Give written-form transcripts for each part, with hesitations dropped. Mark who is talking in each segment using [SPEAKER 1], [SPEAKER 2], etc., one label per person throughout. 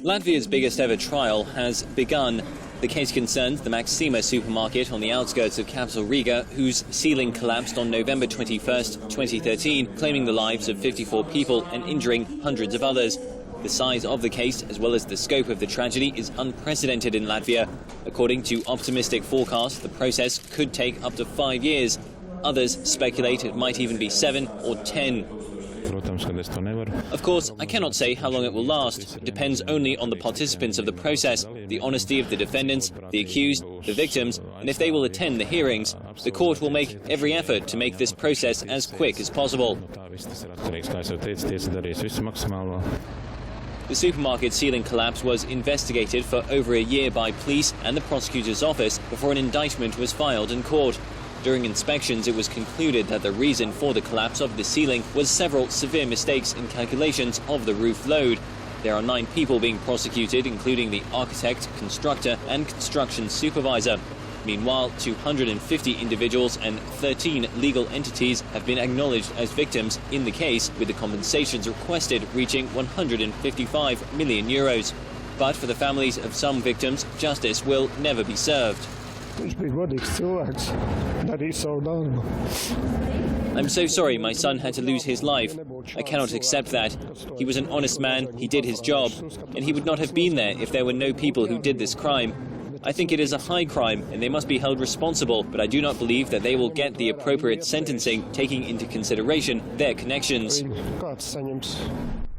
[SPEAKER 1] Latvia's biggest ever trial has begun. The case concerns the Maxima supermarket on the outskirts of capital Riga, whose ceiling collapsed on November 21st, 2013, claiming the lives of 54 people and injuring hundreds of others. The size of the case, as well as the scope of the tragedy, is unprecedented in Latvia. According to optimistic forecasts, the process could take up to 5 years. Others speculate it might even be 7 or 10. Of course, I cannot say how long it will last. It depends only on the participants of the process, the honesty of the defendants, the accused, the victims, and if they will attend the hearings. The court will make every effort to make this process as quick as possible. The supermarket ceiling collapse was investigated for over a year by police and the prosecutor's office before an indictment was filed in court. During inspections, it was concluded that the reason for the collapse of the ceiling was several severe mistakes in calculations of the roof load. There are 9 people being prosecuted, including the architect, constructor and construction supervisor. Meanwhile, 250 individuals and 13 legal entities have been acknowledged as victims in the case, with the compensations requested reaching €155 million. But for the families of some victims, justice will never be served. I'm so sorry my son had to lose his life. I cannot accept that. He was an honest man, he did his job, and he would not have been there if there were no people who did this crime. I think it is a high crime and they must be held responsible, but I do not believe that they will get the appropriate sentencing, taking into consideration their connections.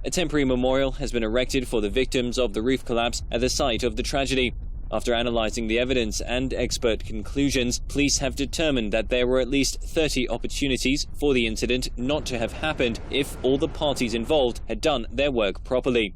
[SPEAKER 1] A temporary memorial has been erected for the victims of the roof collapse at the site of the tragedy. After analysing the evidence and expert conclusions, police have determined that there were at least 30 opportunities for the incident not to have happened if all the parties involved had done their work properly.